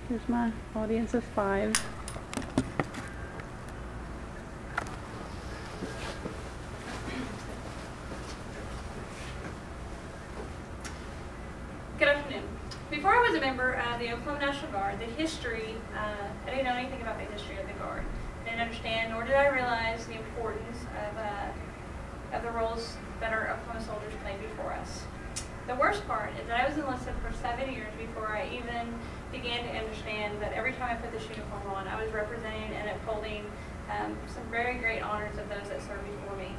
Here's my audience of 5. Good afternoon. Before I was a member of the Oklahoma National Guard, the history, I didn't know anything about the history of the Guard. I didn't understand, nor did I realize the importance of the roles that our Oklahoma soldiers played before us. The worst part is that I was enlisted for 7 years before I even began to understand that every time I put this uniform on, I was representing and upholding some very great honors of those that served before me.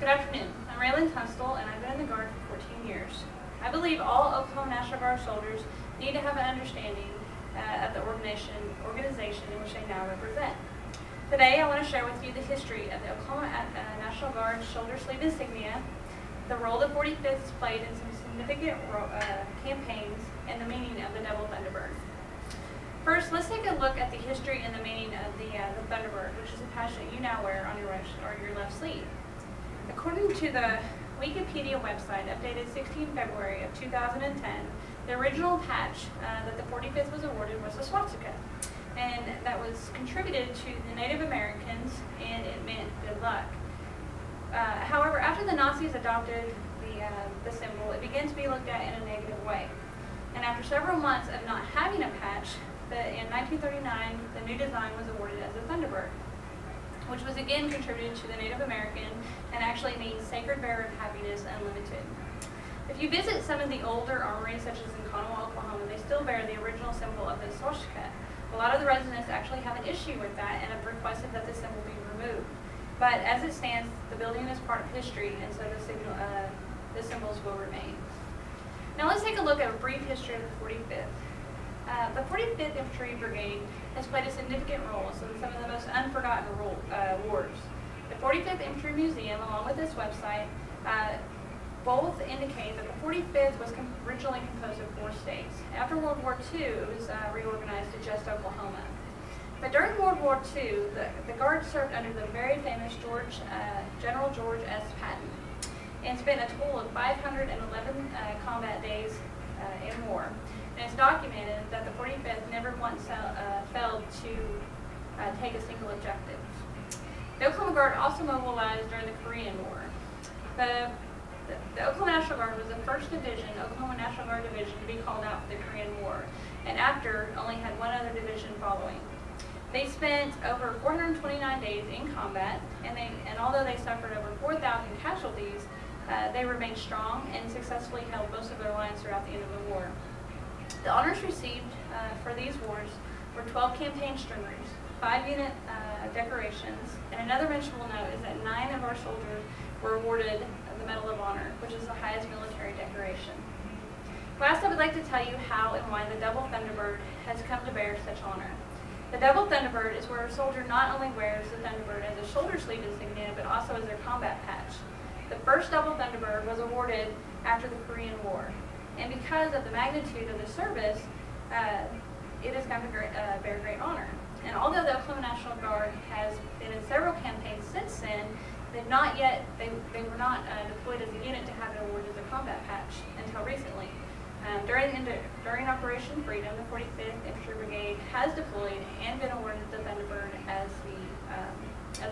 Good afternoon. I'm Railyn, and I've been in the Guard for 14 years. I believe all Oklahoma National Guard soldiers need to have an understanding of the organization in which they now represent. Today, I want to share with you the history of the Oklahoma National Guard shoulder sleeve insignia, the role the 45th played in some significant campaigns, and the meaning of the double Thunderbird. First, let's take a look at the history and the meaning of the Thunderbird, which is a patch that you now wear on your right or your left sleeve. According to the Wikipedia website, updated 16 February of 2010, the original patch that the 45th was awarded was a swastika, and that was contributed to the Native Americans, and it meant good luck. However, after the Nazis adopted the symbol, it began to be looked at in a negative way. And after several months of not having a patch, in 1939, the new design was awarded as a Thunderbird, which was again contributed to the Native American and actually means Sacred Bearer of Happiness Unlimited. If you visit some of the older armories, such as in Conway, Oklahoma, they still bear the original symbol of the swastika. A lot of the residents actually have an issue with that and have requested that the symbol be removed. But as it stands, the building is part of history, and so the symbols will remain. Now let's take a look at a brief history of the 45th. The 45th Infantry Brigade has played a significant role in some of the most unforgotten wars. The 45th Infantry Museum, along with this website, both indicate that the 45th was originally composed of 4 states. After World War II, it was reorganized to just Oklahoma. But during World War II, the Guard served under the very famous General George S. Patton, and spent a total of 511 combat days in war. And it's documented that the 45th never once failed to take a single objective. The Oklahoma Guard also mobilized during the Korean War. The Oklahoma National Guard was the first division, Oklahoma National Guard division, to be called out for the Korean War, and after only had one other division following. They spent over 429 days in combat, and although they suffered over 4,000 casualties, they remained strong and successfully held most of their lines throughout the end of the war. The honors received for these wars were 12 campaign stringers, 5 unit decorations, and another mentionable note is that 9 of our soldiers were awarded the Medal of Honor, which is the highest military decoration. Last, I would like to tell you how and why the double Thunderbird has come to bear such honor. The double Thunderbird is where a soldier not only wears the Thunderbird as a shoulder sleeve insignia, but also as their combat patch. The first double Thunderbird was awarded after the Korean War, and because of the magnitude of the service, it has come to bear great honor. And although the Oklahoma National Guard has been in several campaigns since then, they were not deployed as a unit to have it awarded as a combat patch until recently. During Operation Freedom, the 45th Infantry Brigade has deployed and been awarded the Thunderbird as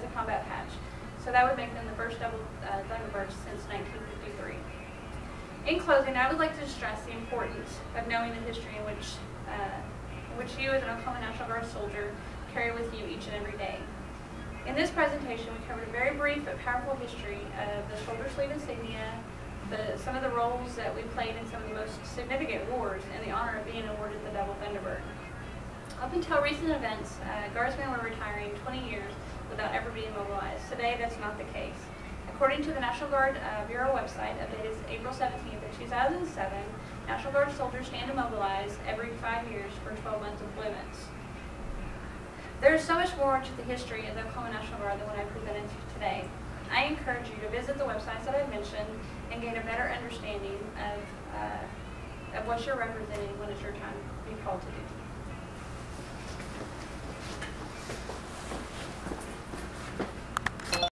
a combat patch. So that would make them the first double Thunderbirds since 1953. In closing, I would like to stress the importance of knowing the history in which you as an Oklahoma National Guard soldier carry with you each and every day. In this presentation, we covered a very brief but powerful history of the shoulder sleeve insignia, some of the roles that we played in some of the most significant wars, and the honor of being awarded the double Thunderbird. Up until recent events, Guardsmen were retiring 20 years without ever being mobilized. Today, that's not the case. According to the National Guard Bureau website, updated April 17th of 2007, National Guard soldiers stand to mobilize every 5 years for 12-month deployments. There is so much more to the history of the Oklahoma National Guard than what I presented today. I encourage you to visit the websites that I've mentioned and gain a better understanding of what you're representing when it's your time to be called to duty.